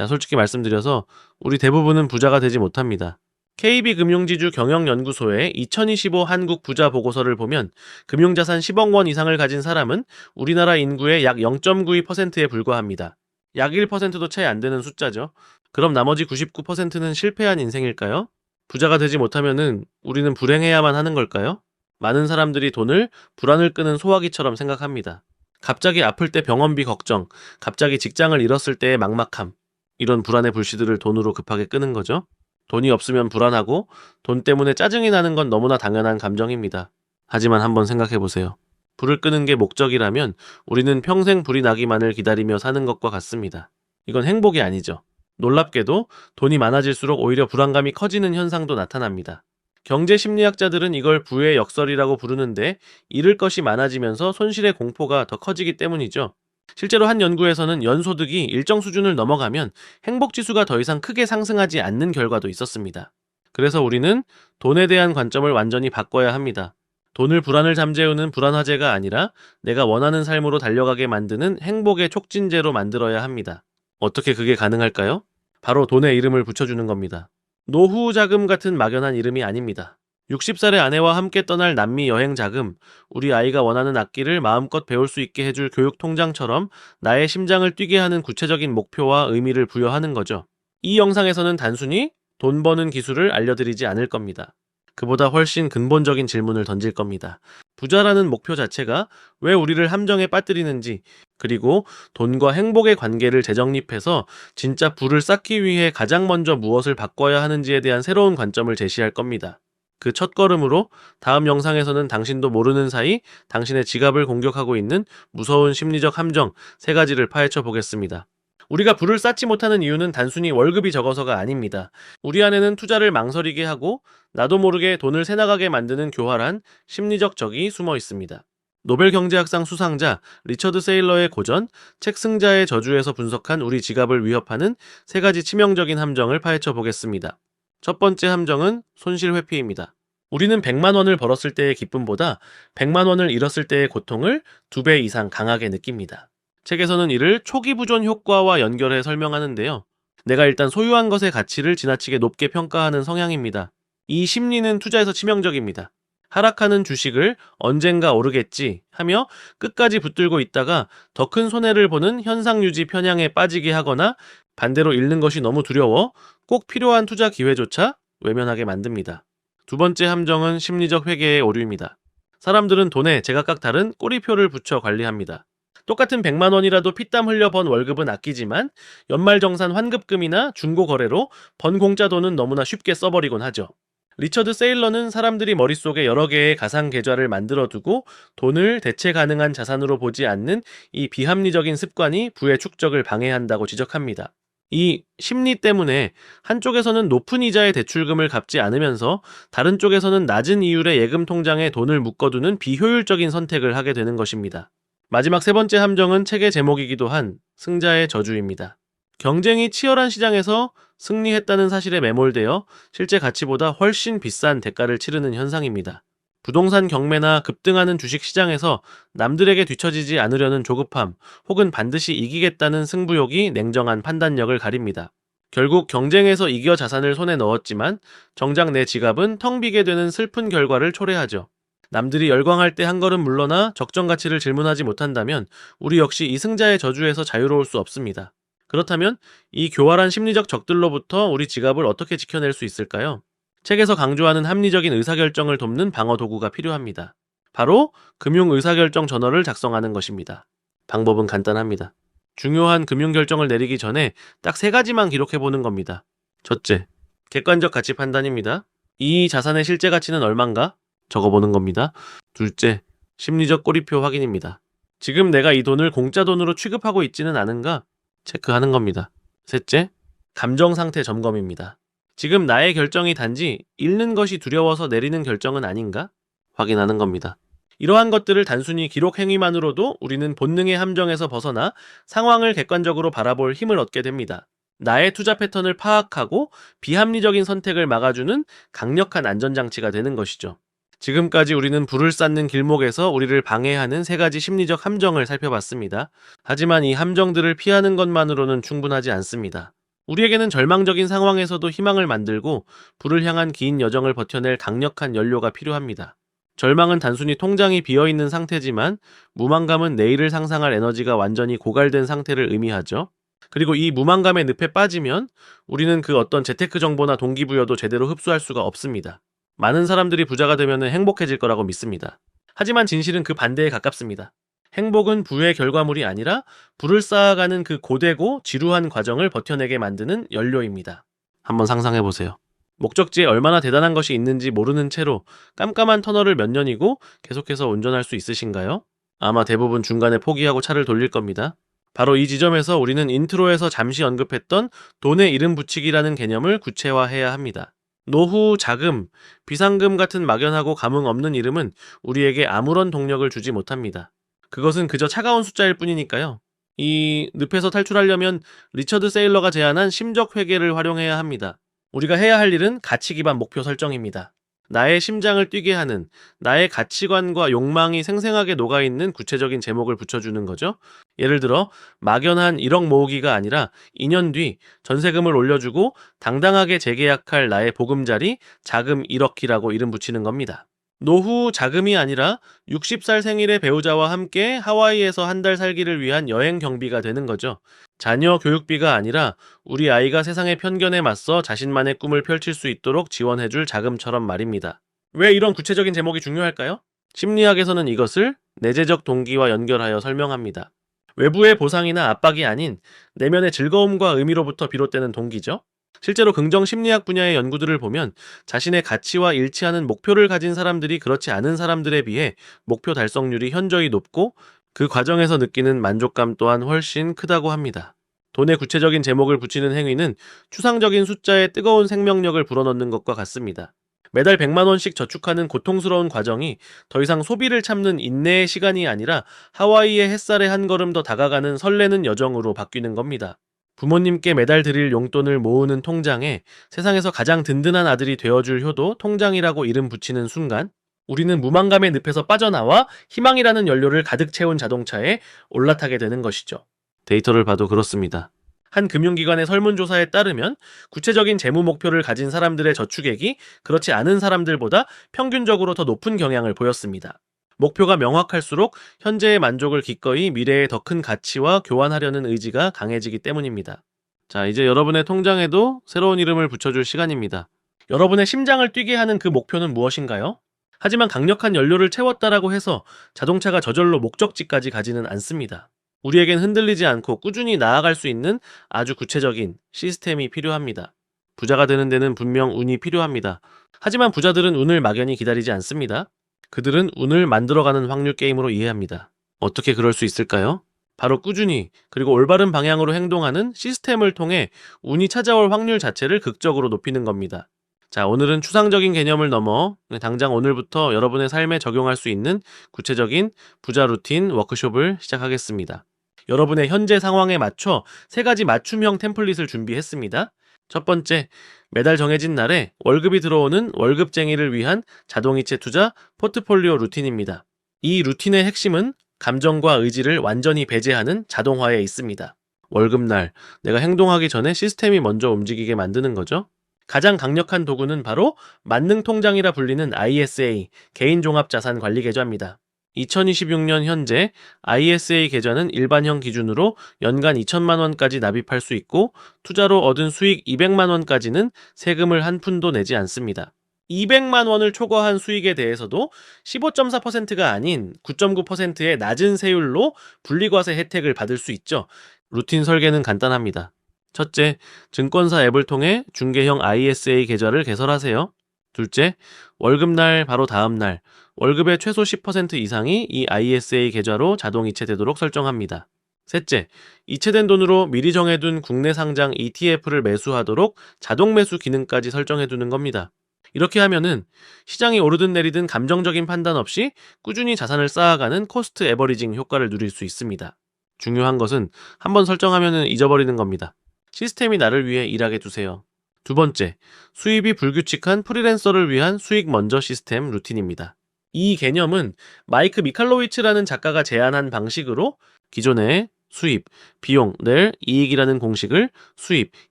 자, 솔직히 말씀드려서 우리 대부분은 부자가 되지 못합니다. KB금융지주 경영연구소의 2025 한국 부자 보고서를 보면 금융자산 10억 원 이상을 가진 사람은 우리나라 인구의 약 0.92%에 불과합니다. 약 1%도 채 안 되는 숫자죠. 그럼 나머지 99%는 실패한 인생일까요? 부자가 되지 못하면은 우리는 불행해야만 하는 걸까요? 많은 사람들이 돈을 불안을 끄는 소화기처럼 생각합니다. 갑자기 아플 때 병원비 걱정, 갑자기 직장을 잃었을 때의 막막함, 이런 불안의 불씨들을 돈으로 급하게 끄는 거죠. 돈이 없으면 불안하고 돈 때문에 짜증이 나는 건 너무나 당연한 감정입니다. 하지만 한번 생각해 보세요. 불을 끄는 게 목적이라면 우리는 평생 불이 나기만을 기다리며 사는 것과 같습니다. 이건 행복이 아니죠. 놀랍게도 돈이 많아질수록 오히려 불안감이 커지는 현상도 나타납니다. 경제 심리학자들은 이걸 부의 역설이라고 부르는데 잃을 것이 많아지면서 손실의 공포가 더 커지기 때문이죠. 실제로 한 연구에서는 연소득이 일정 수준을 넘어가면 행복지수가 더 이상 크게 상승하지 않는 결과도 있었습니다. 그래서 우리는 돈에 대한 관점을 완전히 바꿔야 합니다. 돈을 불안을 잠재우는 불안화제가 아니라 내가 원하는 삶으로 달려가게 만드는 행복의 촉진제로 만들어야 합니다. 어떻게 그게 가능할까요? 바로 돈의 이름을 붙여주는 겁니다. 노후 자금 같은 막연한 이름이 아닙니다. 60살의 아내와 함께 떠날 남미 여행 자금, 우리 아이가 원하는 악기를 마음껏 배울 수 있게 해줄 교육 통장처럼 나의 심장을 뛰게 하는 구체적인 목표와 의미를 부여하는 거죠. 이 영상에서는 단순히 돈 버는 기술을 알려드리지 않을 겁니다. 그보다 훨씬 근본적인 질문을 던질 겁니다. 부자라는 목표 자체가 왜 우리를 함정에 빠뜨리는지, 그리고 돈과 행복의 관계를 재정립해서 진짜 부를 쌓기 위해 가장 먼저 무엇을 바꿔야 하는지에 대한 새로운 관점을 제시할 겁니다. 그 첫걸음으로 다음 영상에서는 당신도 모르는 사이 당신의 지갑을 공격하고 있는 무서운 심리적 함정 3가지를 파헤쳐 보겠습니다. 우리가 부를 쌓지 못하는 이유는 단순히 월급이 적어서가 아닙니다. 우리 안에는 투자를 망설이게 하고 나도 모르게 돈을 새나가게 만드는 교활한 심리적 적이 숨어 있습니다. 노벨 경제학상 수상자 리처드 세일러의 고전 책 승자의 저주에서 분석한 우리 지갑을 위협하는 3가지 치명적인 함정을 파헤쳐 보겠습니다. 첫 번째 함정은 손실 회피입니다. 우리는 100만 원을 벌었을 때의 기쁨보다 100만 원을 잃었을 때의 고통을 2배 이상 강하게 느낍니다. 책에서는 이를 초기 부존 효과와 연결해 설명하는데요. 내가 일단 소유한 것의 가치를 지나치게 높게 평가하는 성향입니다. 이 심리는 투자에서 치명적입니다. 하락하는 주식을 언젠가 오르겠지 하며 끝까지 붙들고 있다가 더 큰 손해를 보는 현상 유지 편향에 빠지게 하거나 반대로 잃는 것이 너무 두려워 꼭 필요한 투자 기회조차 외면하게 만듭니다. 두 번째 함정은 심리적 회계의 오류입니다. 사람들은 돈에 제각각 다른 꼬리표를 붙여 관리합니다. 똑같은 100만 원이라도 피땀 흘려 번 월급은 아끼지만 연말정산 환급금이나 중고거래로 번 공짜 돈은 너무나 쉽게 써버리곤 하죠. 리처드 세일러는 사람들이 머릿속에 여러 개의 가상 계좌를 만들어두고 돈을 대체 가능한 자산으로 보지 않는 이 비합리적인 습관이 부의 축적을 방해한다고 지적합니다. 이 심리 때문에 한쪽에서는 높은 이자의 대출금을 갚지 않으면서 다른 쪽에서는 낮은 이율의 예금 통장에 돈을 묶어두는 비효율적인 선택을 하게 되는 것입니다. 마지막 3번째 함정은 책의 제목이기도 한 승자의 저주입니다. 경쟁이 치열한 시장에서 승리했다는 사실에 매몰되어 실제 가치보다 훨씬 비싼 대가를 치르는 현상입니다. 부동산 경매나 급등하는 주식 시장에서 남들에게 뒤처지지 않으려는 조급함 혹은 반드시 이기겠다는 승부욕이 냉정한 판단력을 가립니다. 결국 경쟁에서 이겨 자산을 손에 넣었지만 정작 내 지갑은 텅 비게 되는 슬픈 결과를 초래하죠. 남들이 열광할 때 한 걸음 물러나 적정 가치를 질문하지 못한다면 우리 역시 이 승자의 저주에서 자유로울 수 없습니다. 그렇다면 이 교활한 심리적 적들로부터 우리 지갑을 어떻게 지켜낼 수 있을까요? 책에서 강조하는 합리적인 의사결정을 돕는 방어 도구가 필요합니다. 바로 금융의사결정 저널을 작성하는 것입니다. 방법은 간단합니다. 중요한 금융결정을 내리기 전에 딱 3가지만 기록해보는 겁니다. 첫째, 객관적 가치 판단입니다. 이 자산의 실제 가치는 얼만가? 적어보는 겁니다. 둘째, 심리적 꼬리표 확인입니다. 지금 내가 이 돈을 공짜 돈으로 취급하고 있지는 않은가? 체크하는 겁니다. 셋째, 감정 상태 점검입니다. 지금 나의 결정이 단지 잃는 것이 두려워서 내리는 결정은 아닌가? 확인하는 겁니다. 이러한 것들을 단순히 기록 행위만으로도 우리는 본능의 함정에서 벗어나 상황을 객관적으로 바라볼 힘을 얻게 됩니다. 나의 투자 패턴을 파악하고 비합리적인 선택을 막아주는 강력한 안전장치가 되는 것이죠. 지금까지 우리는 불을 쌓는 길목에서 우리를 방해하는 3가지 심리적 함정을 살펴봤습니다. 하지만 이 함정들을 피하는 것만으로는 충분하지 않습니다. 우리에게는 절망적인 상황에서도 희망을 만들고 불을 향한 긴 여정을 버텨낼 강력한 연료가 필요합니다. 절망은 단순히 통장이 비어있는 상태지만 무망감은 내일을 상상할 에너지가 완전히 고갈된 상태를 의미하죠. 그리고 이 무망감의 늪에 빠지면 우리는 그 어떤 재테크 정보나 동기부여도 제대로 흡수할 수가 없습니다. 많은 사람들이 부자가 되면 행복해질 거라고 믿습니다. 하지만 진실은 그 반대에 가깝습니다. 행복은 부의 결과물이 아니라 부를 쌓아가는 그 고되고 지루한 과정을 버텨내게 만드는 연료입니다. 한번 상상해보세요. 목적지에 얼마나 대단한 것이 있는지 모르는 채로 깜깜한 터널을 몇 년이고 계속해서 운전할 수 있으신가요? 아마 대부분 중간에 포기하고 차를 돌릴 겁니다. 바로 이 지점에서 우리는 인트로에서 잠시 언급했던 돈에 이름 붙이기라는 개념을 구체화해야 합니다. 노후, 자금, 비상금 같은 막연하고 감흥 없는 이름은 우리에게 아무런 동력을 주지 못합니다. 그것은 그저 차가운 숫자일 뿐이니까요. 이 늪에서 탈출하려면 리처드 세일러가 제안한 심적 회계를 활용해야 합니다. 우리가 해야 할 일은 가치 기반 목표 설정입니다. 나의 심장을 뛰게 하는, 나의 가치관과 욕망이 생생하게 녹아있는 구체적인 제목을 붙여주는 거죠. 예를 들어 막연한 1억 모으기가 아니라 2년 뒤 전세금을 올려주고 당당하게 재계약할 나의 보금자리 자금 1억이라고 이름 붙이는 겁니다. 노후 자금이 아니라 60살 생일의 배우자와 함께 하와이에서 한 달 살기를 위한 여행 경비가 되는 거죠. 자녀 교육비가 아니라 우리 아이가 세상의 편견에 맞서 자신만의 꿈을 펼칠 수 있도록 지원해줄 자금처럼 말입니다. 왜 이런 구체적인 제목이 중요할까요? 심리학에서는 이것을 내재적 동기와 연결하여 설명합니다. 외부의 보상이나 압박이 아닌 내면의 즐거움과 의미로부터 비롯되는 동기죠. 실제로 긍정 심리학 분야의 연구들을 보면 자신의 가치와 일치하는 목표를 가진 사람들이 그렇지 않은 사람들에 비해 목표 달성률이 현저히 높고 그 과정에서 느끼는 만족감 또한 훨씬 크다고 합니다. 돈의 구체적인 제목을 붙이는 행위는 추상적인 숫자에 뜨거운 생명력을 불어넣는 것과 같습니다. 매달 100만 원씩 저축하는 고통스러운 과정이 더 이상 소비를 참는 인내의 시간이 아니라 하와이의 햇살에 한 걸음 더 다가가는 설레는 여정으로 바뀌는 겁니다. 부모님께 매달 드릴 용돈을 모으는 통장에 세상에서 가장 든든한 아들이 되어줄 효도 통장이라고 이름 붙이는 순간 우리는 무망감의 늪에서 빠져나와 희망이라는 연료를 가득 채운 자동차에 올라타게 되는 것이죠. 데이터를 봐도 그렇습니다. 한 금융기관의 설문조사에 따르면 구체적인 재무 목표를 가진 사람들의 저축액이 그렇지 않은 사람들보다 평균적으로 더 높은 경향을 보였습니다. 목표가 명확할수록 현재의 만족을 기꺼이 미래의 더 큰 가치와 교환하려는 의지가 강해지기 때문입니다. 자, 이제 여러분의 통장에도 새로운 이름을 붙여줄 시간입니다. 여러분의 심장을 뛰게 하는 그 목표는 무엇인가요? 하지만 강력한 연료를 채웠다라고 해서 자동차가 저절로 목적지까지 가지는 않습니다. 우리에겐 흔들리지 않고 꾸준히 나아갈 수 있는 아주 구체적인 시스템이 필요합니다. 부자가 되는 데는 분명 운이 필요합니다. 하지만 부자들은 운을 막연히 기다리지 않습니다. 그들은 운을 만들어가는 확률 게임으로 이해합니다. 어떻게 그럴 수 있을까요? 바로 꾸준히 그리고 올바른 방향으로 행동하는 시스템을 통해 운이 찾아올 확률 자체를 극적으로 높이는 겁니다. 자, 오늘은 추상적인 개념을 넘어 당장 오늘부터 여러분의 삶에 적용할 수 있는 구체적인 부자 루틴 워크숍을 시작하겠습니다. 여러분의 현재 상황에 맞춰 3가지 맞춤형 템플릿을 준비했습니다. 첫 번째, 매달 정해진 날에 월급이 들어오는 월급쟁이를 위한 자동이체 투자 포트폴리오 루틴입니다. 이 루틴의 핵심은 감정과 의지를 완전히 배제하는 자동화에 있습니다. 월급날, 내가 행동하기 전에 시스템이 먼저 움직이게 만드는 거죠. 가장 강력한 도구는 바로 만능통장이라 불리는 ISA, 개인종합자산관리계좌입니다. 2026년 현재 ISA 계좌는 일반형 기준으로 연간 2천만 원까지 납입할 수 있고 투자로 얻은 수익 200만 원까지는 세금을 한 푼도 내지 않습니다. 200만 원을 초과한 수익에 대해서도 15.4%가 아닌 9.9%의 낮은 세율로 분리과세 혜택을 받을 수 있죠. 루틴 설계는 간단합니다. 첫째, 증권사 앱을 통해 중개형 ISA 계좌를 개설하세요. 둘째, 월급날 바로 다음날 월급의 최소 10% 이상이 이 ISA 계좌로 자동 이체되도록 설정합니다. 셋째, 이체된 돈으로 미리 정해둔 국내 상장 ETF를 매수하도록 자동 매수 기능까지 설정해두는 겁니다. 이렇게 하면은 시장이 오르든 내리든 감정적인 판단 없이 꾸준히 자산을 쌓아가는 코스트 에버리징 효과를 누릴 수 있습니다. 중요한 것은 한번 설정하면은 잊어버리는 겁니다. 시스템이 나를 위해 일하게 두세요. 두 번째, 수입이 불규칙한 프리랜서를 위한 수익 먼저 시스템 루틴입니다. 이 개념은 마이크 미칼로위츠라는 작가가 제안한 방식으로 기존에 수입, 비용, 늘 이익이라는 공식을 수입,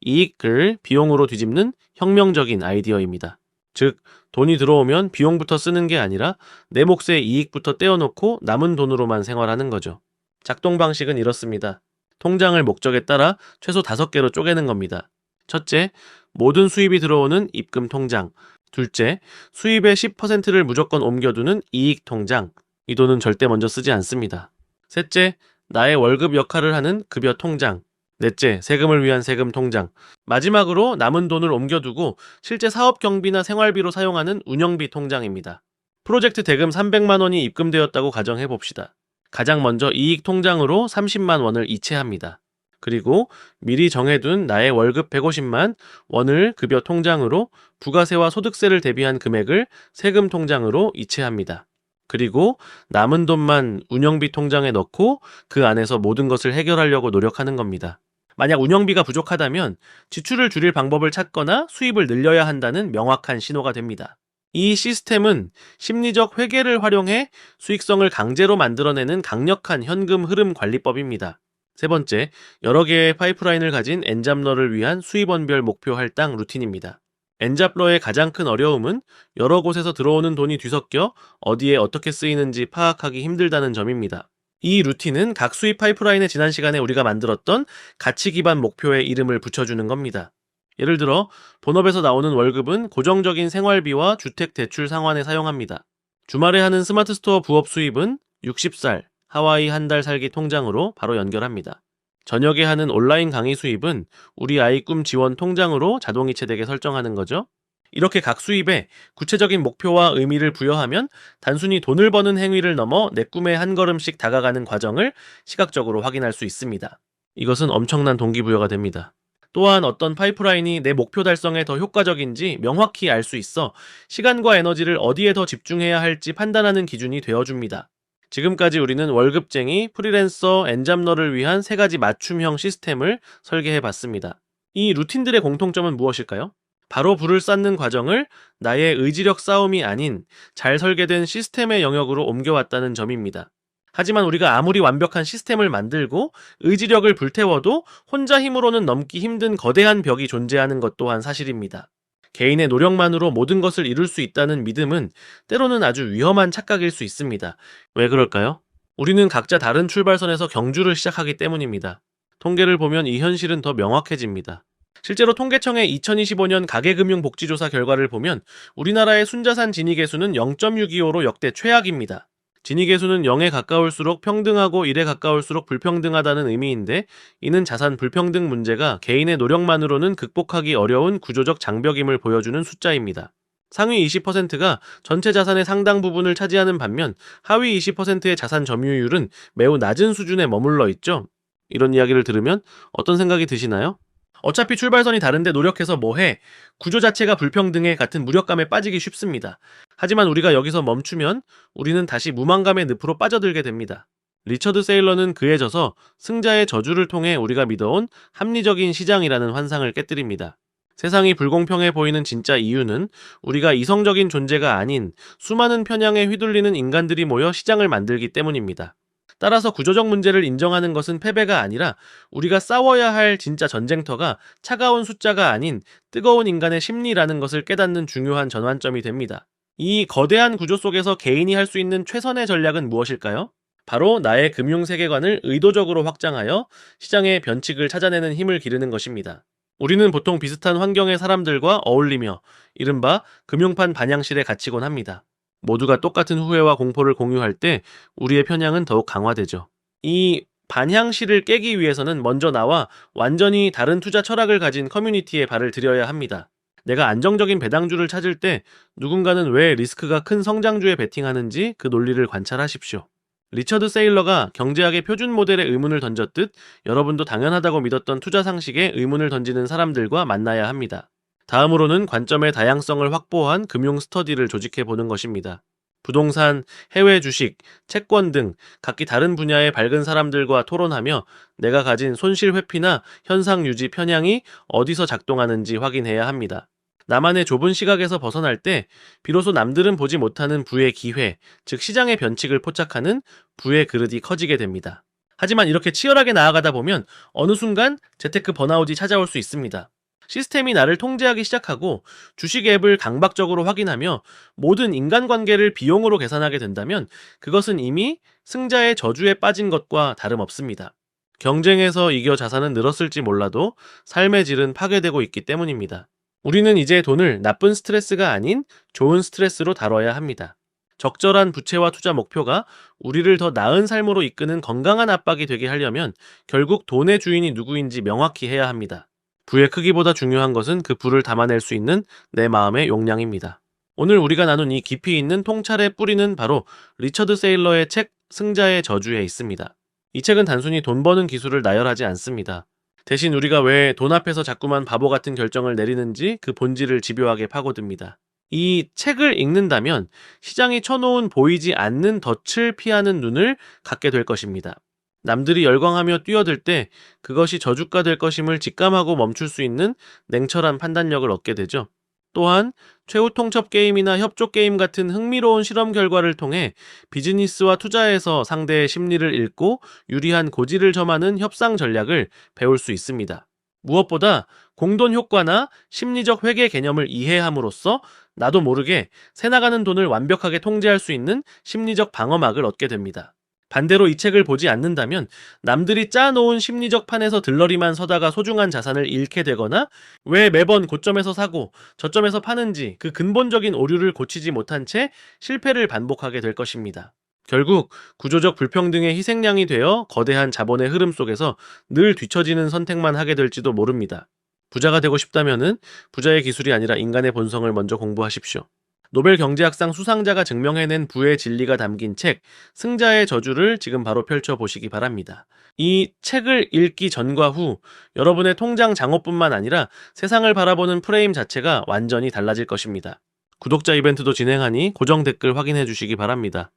이익을 비용으로 뒤집는 혁명적인 아이디어입니다. 즉, 돈이 들어오면 비용부터 쓰는 게 아니라 내 몫의 이익부터 떼어놓고 남은 돈으로만 생활하는 거죠. 작동 방식은 이렇습니다. 통장을 목적에 따라 최소 5개로 쪼개는 겁니다. 첫째, 모든 수입이 들어오는 입금 통장. 둘째, 수입의 10%를 무조건 옮겨두는 이익 통장. 이 돈은 절대 먼저 쓰지 않습니다. 셋째, 나의 월급 역할을 하는 급여 통장. 넷째, 세금을 위한 세금 통장. 마지막으로 남은 돈을 옮겨두고 실제 사업 경비나 생활비로 사용하는 운영비 통장입니다. 프로젝트 대금 300만 원이 입금되었다고 가정해 봅시다. 가장 먼저 이익 통장으로 30만 원을 이체합니다. 그리고 미리 정해둔 나의 월급 150만 원을 급여 통장으로, 부가세와 소득세를 대비한 금액을 세금 통장으로 이체합니다. 그리고 남은 돈만 운영비 통장에 넣고 그 안에서 모든 것을 해결하려고 노력하는 겁니다. 만약 운영비가 부족하다면 지출을 줄일 방법을 찾거나 수입을 늘려야 한다는 명확한 신호가 됩니다. 이 시스템은 심리적 회계를 활용해 수익성을 강제로 만들어내는 강력한 현금 흐름 관리법입니다. 세 번째, 여러 개의 파이프라인을 가진 엔잡러를 위한 수입원별 목표 할당 루틴입니다. 엔잡러의 가장 큰 어려움은 여러 곳에서 들어오는 돈이 뒤섞여 어디에 어떻게 쓰이는지 파악하기 힘들다는 점입니다. 이 루틴은 각 수입 파이프라인에 지난 시간에 우리가 만들었던 가치 기반 목표에 이름을 붙여주는 겁니다. 예를 들어 본업에서 나오는 월급은 고정적인 생활비와 주택 대출 상환에 사용합니다. 주말에 하는 스마트 스토어 부업 수입은 60살 하와이 한 달 살기 통장으로 바로 연결합니다. 저녁에 하는 온라인 강의 수입은 우리 아이 꿈 지원 통장으로 자동이체되게 설정하는 거죠. 이렇게 각 수입에 구체적인 목표와 의미를 부여하면 단순히 돈을 버는 행위를 넘어 내 꿈에 한 걸음씩 다가가는 과정을 시각적으로 확인할 수 있습니다. 이것은 엄청난 동기부여가 됩니다. 또한 어떤 파이프라인이 내 목표 달성에 더 효과적인지 명확히 알 수 있어 시간과 에너지를 어디에 더 집중해야 할지 판단하는 기준이 되어줍니다. 지금까지 우리는 월급쟁이, 프리랜서, 엔잡러를 위한 3가지 맞춤형 시스템을 설계해봤습니다. 이 루틴들의 공통점은 무엇일까요? 바로 불을 쌓는 과정을 나의 의지력 싸움이 아닌 잘 설계된 시스템의 영역으로 옮겨왔다는 점입니다. 하지만 우리가 아무리 완벽한 시스템을 만들고 의지력을 불태워도 혼자 힘으로는 넘기 힘든 거대한 벽이 존재하는 것 또한 사실입니다. 개인의 노력만으로 모든 것을 이룰 수 있다는 믿음은 때로는 아주 위험한 착각일 수 있습니다. 왜 그럴까요? 우리는 각자 다른 출발선에서 경주를 시작하기 때문입니다. 통계를 보면 이 현실은 더 명확해집니다. 실제로 통계청의 2025년 가계금융복지조사 결과를 보면 우리나라의 순자산 진위계수는 0.625로 역대 최악입니다. 진위계수는 0에 가까울수록 평등하고 1에 가까울수록 불평등하다는 의미인데, 이는 자산 불평등 문제가 개인의 노력만으로는 극복하기 어려운 구조적 장벽임을 보여주는 숫자입니다. 상위 20%가 전체 자산의 상당 부분을 차지하는 반면 하위 20%의 자산 점유율은 매우 낮은 수준에 머물러 있죠. 이런 이야기를 들으면 어떤 생각이 드시나요? 어차피 출발선이 다른데 노력해서 뭐해? 구조 자체가 불평등해 같은 무력감에 빠지기 쉽습니다. 하지만 우리가 여기서 멈추면 우리는 다시 무망감의 늪으로 빠져들게 됩니다. 리처드 세일러는 그에 져서 승자의 저주를 통해 우리가 믿어온 합리적인 시장이라는 환상을 깨뜨립니다. 세상이 불공평해 보이는 진짜 이유는 우리가 이성적인 존재가 아닌 수많은 편향에 휘둘리는 인간들이 모여 시장을 만들기 때문입니다. 따라서 구조적 문제를 인정하는 것은 패배가 아니라 우리가 싸워야 할 진짜 전쟁터가 차가운 숫자가 아닌 뜨거운 인간의 심리라는 것을 깨닫는 중요한 전환점이 됩니다. 이 거대한 구조 속에서 개인이 할 수 있는 최선의 전략은 무엇일까요? 바로 나의 금융 세계관을 의도적으로 확장하여 시장의 변칙을 찾아내는 힘을 기르는 것입니다. 우리는 보통 비슷한 환경의 사람들과 어울리며 이른바 금융판 반향실에 갇히곤 합니다. 모두가 똑같은 후회와 공포를 공유할 때 우리의 편향은 더욱 강화되죠. 이 반향실을 깨기 위해서는 먼저 나와 완전히 다른 투자 철학을 가진 커뮤니티에 발을 들여야 합니다. 내가 안정적인 배당주를 찾을 때 누군가는 왜 리스크가 큰 성장주에 베팅하는지 그 논리를 관찰하십시오. 리처드 세일러가 경제학의 표준 모델에 의문을 던졌듯 여러분도 당연하다고 믿었던 투자 상식에 의문을 던지는 사람들과 만나야 합니다. 다음으로는 관점의 다양성을 확보한 금융 스터디를 조직해보는 것입니다. 부동산, 해외 주식, 채권 등 각기 다른 분야의 밝은 사람들과 토론하며 내가 가진 손실 회피나 현상 유지 편향이 어디서 작동하는지 확인해야 합니다. 나만의 좁은 시각에서 벗어날 때 비로소 남들은 보지 못하는 부의 기회, 즉 시장의 변칙을 포착하는 부의 그릇이 커지게 됩니다. 하지만 이렇게 치열하게 나아가다 보면 어느 순간 재테크 번아웃이 찾아올 수 있습니다. 시스템이 나를 통제하기 시작하고 주식 앱을 강박적으로 확인하며 모든 인간관계를 비용으로 계산하게 된다면 그것은 이미 승자의 저주에 빠진 것과 다름없습니다. 경쟁에서 이겨 자산은 늘었을지 몰라도 삶의 질은 파괴되고 있기 때문입니다. 우리는 이제 돈을 나쁜 스트레스가 아닌 좋은 스트레스로 다뤄야 합니다. 적절한 부채와 투자 목표가 우리를 더 나은 삶으로 이끄는 건강한 압박이 되게 하려면 결국 돈의 주인이 누구인지 명확히 해야 합니다. 부의 크기보다 중요한 것은 그 부를 담아낼 수 있는 내 마음의 용량입니다. 오늘 우리가 나눈 이 깊이 있는 통찰의 뿌리는 바로 리처드 세일러의 책 승자의 저주에 있습니다. 이 책은 단순히 돈 버는 기술을 나열하지 않습니다. 대신 우리가 왜 돈 앞에서 자꾸만 바보 같은 결정을 내리는지 그 본질을 집요하게 파고듭니다. 이 책을 읽는다면 시장이 쳐놓은 보이지 않는 덫을 피하는 눈을 갖게 될 것입니다. 남들이 열광하며 뛰어들 때 그것이 저주가 될 것임을 직감하고 멈출 수 있는 냉철한 판단력을 얻게 되죠. 또한 최후 통첩 게임이나 협조 게임 같은 흥미로운 실험 결과를 통해 비즈니스와 투자에서 상대의 심리를 읽고 유리한 고지를 점하는 협상 전략을 배울 수 있습니다. 무엇보다 공돈 효과나 심리적 회계 개념을 이해함으로써 나도 모르게 새나가는 돈을 완벽하게 통제할 수 있는 심리적 방어막을 얻게 됩니다. 반대로 이 책을 보지 않는다면 남들이 짜놓은 심리적 판에서 들러리만 서다가 소중한 자산을 잃게 되거나 왜 매번 고점에서 사고 저점에서 파는지 그 근본적인 오류를 고치지 못한 채 실패를 반복하게 될 것입니다. 결국 구조적 불평등의 희생양이 되어 거대한 자본의 흐름 속에서 늘 뒤처지는 선택만 하게 될지도 모릅니다. 부자가 되고 싶다면은 부자의 기술이 아니라 인간의 본성을 먼저 공부하십시오. 노벨 경제학상 수상자가 증명해낸 부의 진리가 담긴 책 승자의 저주를 지금 바로 펼쳐보시기 바랍니다. 이 책을 읽기 전과 후 여러분의 통장 장업뿐만 아니라 세상을 바라보는 프레임 자체가 완전히 달라질 것입니다. 구독자 이벤트도 진행하니 고정 댓글 확인해 주시기 바랍니다.